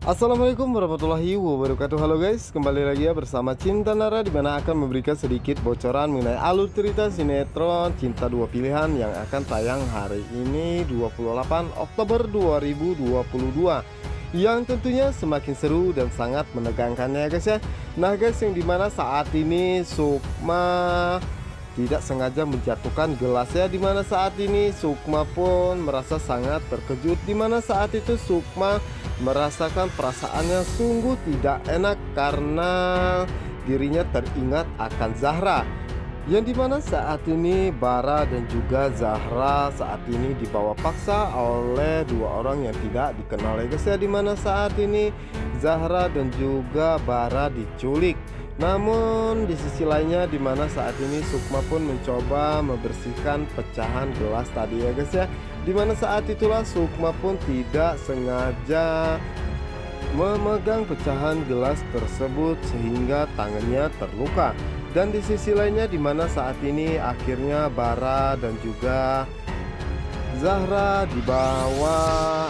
Assalamualaikum warahmatullahi wabarakatuh. Halo guys, kembali lagi ya bersama Cinta Nara, dimana akan memberikan sedikit bocoran mengenai alur cerita sinetron Cinta Dua Pilihan yang akan tayang hari ini 28 Oktober 2022, yang tentunya semakin seru dan sangat menegangkannya ya guys ya. Nah guys, yang dimana saat ini Sukma tidak sengaja menjatuhkan gelasnya, dimana saat ini Sukma pun merasa sangat terkejut, dimana saat itu Sukma merasakan perasaannya sungguh tidak enak karena dirinya teringat akan Zahra, yang dimana saat ini Bara dan juga Zahra saat ini dibawa paksa oleh dua orang yang tidak dikenal ya guys ya, dimana saat ini Zahra dan juga Bara diculik. Namun di sisi lainnya dimana saat ini Sukma pun mencoba membersihkan pecahan gelas tadi ya guys ya, dimana saat itulah Sukma pun tidak sengaja memegang pecahan gelas tersebut sehingga tangannya terluka. Dan di sisi lainnya dimana saat ini akhirnya Bara dan juga Zahra dibawa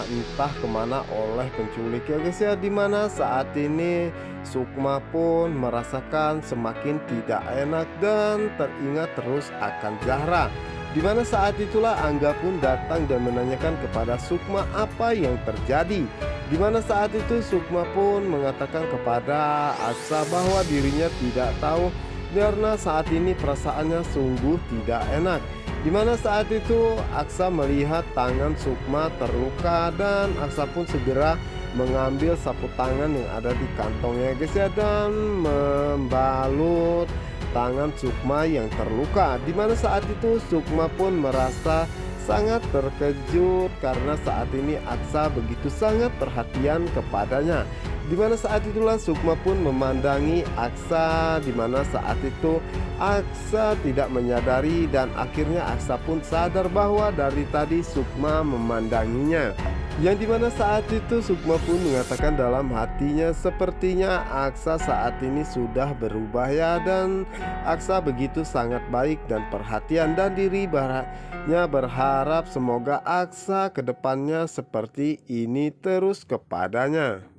entah kemana oleh penculik ya guys ya, dimana saat ini Sukma pun merasakan semakin tidak enak dan teringat terus akan Zahra, dimana saat itulah Angga pun datang dan menanyakan kepada Sukma apa yang terjadi, dimana saat itu Sukma pun mengatakan kepada Aksa bahwa dirinya tidak tahu karena saat ini perasaannya sungguh tidak enak. Dimana saat itu Aksa melihat tangan Sukma terluka dan Aksa pun segera mengambil sapu tangan yang ada di kantongnya guys ya, dan membalut tangan Sukma yang terluka. Dimana saat itu Sukma pun merasa sangat terkejut karena saat ini Aksa begitu sangat perhatian kepadanya. Dimana saat itulah Sukma pun memandangi Aksa, dimana saat itu Aksa tidak menyadari dan akhirnya Aksa pun sadar bahwa dari tadi Sukma memandanginya, yang dimana saat itu Sukma pun mengatakan dalam hatinya sepertinya Aksa saat ini sudah berubah ya, dan Aksa begitu sangat baik dan perhatian, dan diri Baranya berharap semoga Aksa kedepannya seperti ini terus kepadanya.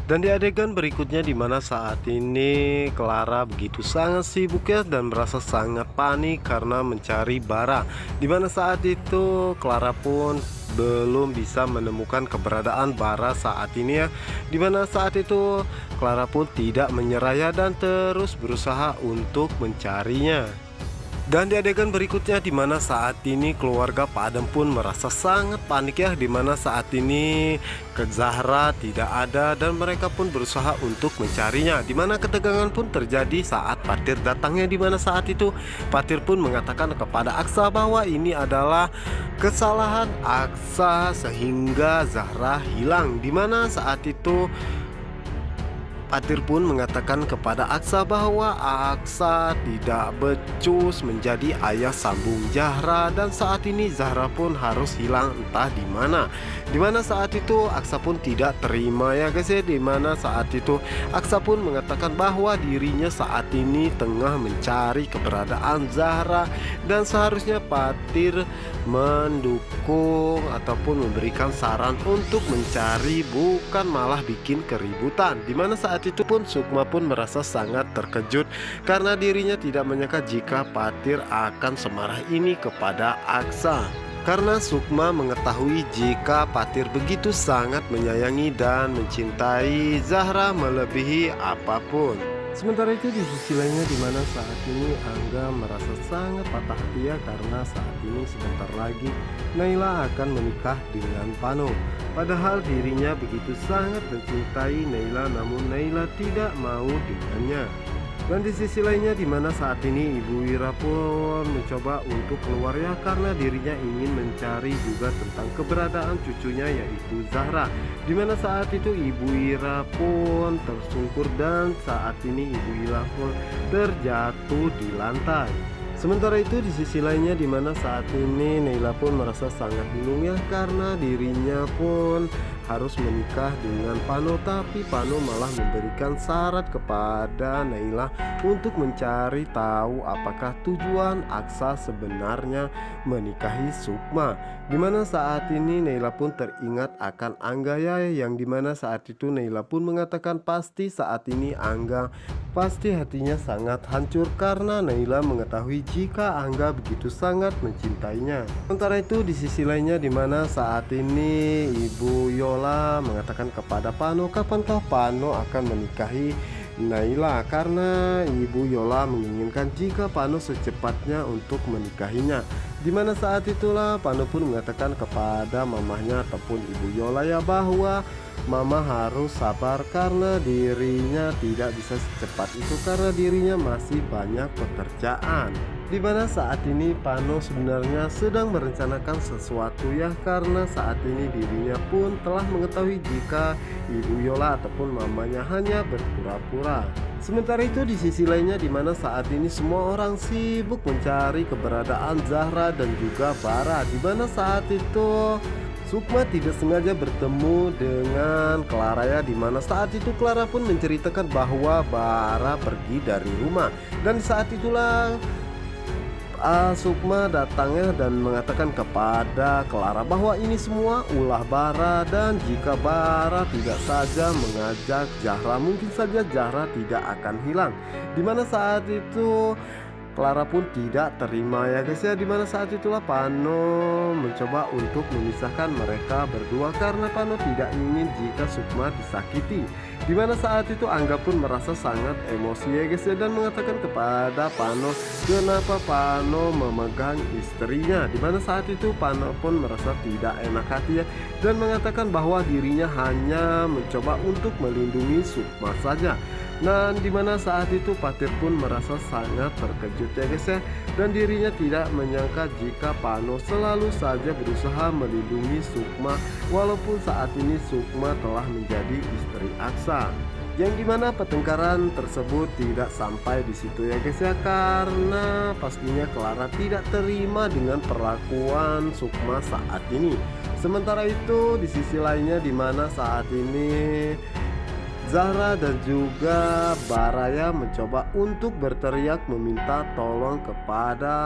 Dan di adegan berikutnya dimana saat ini Clara begitu sangat sibuk ya dan merasa sangat panik karena mencari Bara, dimana saat itu Clara pun belum bisa menemukan keberadaan Bara saat ini ya, dimana saat itu Clara pun tidak menyerah ya dan terus berusaha untuk mencarinya. Dan di adegan berikutnya dimana saat ini keluarga Pak Adem pun merasa sangat panik ya, dimana saat ini Zahra tidak ada dan mereka pun berusaha untuk mencarinya, dimana ketegangan pun terjadi saat Patir datangnya, dimana saat itu Patir pun mengatakan kepada Aksa bahwa ini adalah kesalahan Aksa sehingga Zahra hilang, dimana saat itu Patir pun mengatakan kepada Aksa bahwa Aksa tidak becus menjadi ayah sambung Zahra, dan saat ini Zahra pun harus hilang entah di mana. Dimana saat itu Aksa pun tidak terima ya guys ya, dimana saat itu Aksa pun mengatakan bahwa dirinya saat ini tengah mencari keberadaan Zahra dan seharusnya Patir mendukung ataupun memberikan saran untuk mencari, bukan malah bikin keributan. Dimana saat itu pun Sukma pun merasa sangat terkejut karena dirinya tidak menyangka jika Patir akan semarah ini kepada Aksa, karena Sukma mengetahui jika Patir begitu sangat menyayangi dan mencintai Zahra melebihi apapun. Sementara itu di sisi lainnya dimana saat ini Angga merasa sangat patah hati ya, karena saat ini sebentar lagi Naila akan menikah dengan Pano. Padahal dirinya begitu sangat mencintai Naila, namun Naila tidak mau dengannya. Dan di sisi lainnya dimana saat ini Ibu Wira pun mencoba untuk keluar ya, karena dirinya ingin mencari juga tentang keberadaan cucunya yaitu Zahra, dimana saat itu Ibu Wira pun tersungkur dan saat ini Ibu Wira pun terjatuh di lantai. Sementara itu di sisi lainnya dimana saat ini Naila pun merasa sangat bingung ya, karena dirinya pun harus menikah dengan Pano, tapi Pano malah memberikan syarat kepada Naila untuk mencari tahu apakah tujuan Aksa sebenarnya menikahi Sukma. Dimana saat ini Naila pun teringat akan Angga ya, yang dimana saat itu Naila pun mengatakan pasti saat ini Angga pasti hatinya sangat hancur karena Naila mengetahui jika Angga begitu sangat mencintainya. Sementara itu di sisi lainnya dimana saat ini Ibu Yola mengatakan kepada Pano kapankah Pano akan menikahi Naila, karena Ibu Yola menginginkan jika Pano secepatnya untuk menikahinya. Dimana saat itulah Pano pun mengatakan kepada mamahnya ataupun Ibu Yola ya bahwa mama harus sabar karena dirinya tidak bisa secepat itu karena dirinya masih banyak pekerjaan. Dimana saat ini Pano sebenarnya sedang merencanakan sesuatu ya, karena saat ini dirinya pun telah mengetahui jika Ibu Yola ataupun mamanya hanya berpura-pura. Sementara itu di sisi lainnya dimana saat ini semua orang sibuk mencari keberadaan Zahra dan juga Bara. Dimana saat itu Sukma tidak sengaja bertemu dengan Clara ya, dimana saat itu Clara pun menceritakan bahwa Bara pergi dari rumah. Dan saat itulah Sukma datangnya dan mengatakan kepada Clara bahwa ini semua ulah Bara, dan jika Bara tidak saja mengajak Zahra mungkin saja Zahra tidak akan hilang. Dimana saat itu Clara pun tidak terima ya guys ya, dimana saat itulah Pano mencoba untuk memisahkan mereka berdua karena Pano tidak ingin jika Sukma disakiti. Dimana saat itu Angga pun merasa sangat emosi ya guys ya, dan mengatakan kepada Pano kenapa Pano memegang istrinya. Dimana saat itu Pano pun merasa tidak enak hati ya, dan mengatakan bahwa dirinya hanya mencoba untuk melindungi Sukma saja. Dan dimana saat itu Patir pun merasa sangat terkejut ya guys ya, dan dirinya tidak menyangka jika Pano selalu saja berusaha melindungi Sukma walaupun saat ini Sukma telah menjadi istri Aksa. Yang dimana pertengkaran tersebut tidak sampai di situ ya guys ya, karena pastinya Clara tidak terima dengan perlakuan Sukma saat ini. Sementara itu di sisi lainnya dimana saat ini Zahra dan juga Baraya mencoba untuk berteriak meminta tolong kepada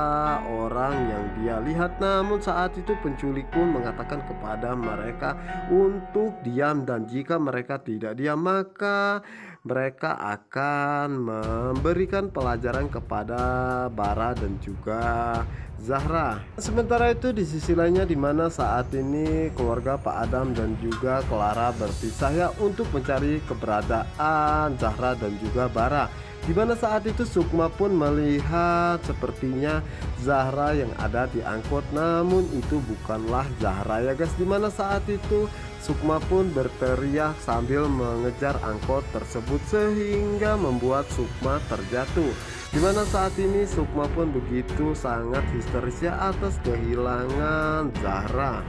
orang yang dia lihat. Namun saat itu penculik pun mengatakan kepada mereka untuk diam, dan jika mereka tidak diam maka mereka akan memberikan pelajaran kepada Bara dan juga Zahra. Sementara itu di sisi lainnya dimana saat ini keluarga Pak Adam dan juga Clara berpisah ya untuk mencari keberadaan Zahra dan juga Bara. Dimana saat itu Sukma pun melihat sepertinya Zahra yang ada di angkot, namun itu bukanlah Zahra ya guys. Dimana saat itu Sukma pun berteriak sambil mengejar angkot tersebut sehingga membuat Sukma terjatuh. Dimana saat ini Sukma pun begitu sangat histeris ya atas kehilangan Zahra,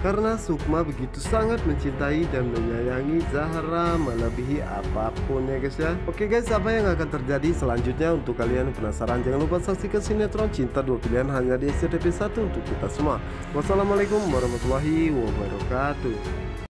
karena Sukma begitu sangat mencintai dan menyayangi Zahra melebihi apapun ya guys ya. Oke guys, apa yang akan terjadi selanjutnya untuk kalian penasaran? Jangan lupa saksikan sinetron Cinta Dua Pilihan hanya di SCTV 1 untuk kita semua. Wassalamualaikum warahmatullahi wabarakatuh.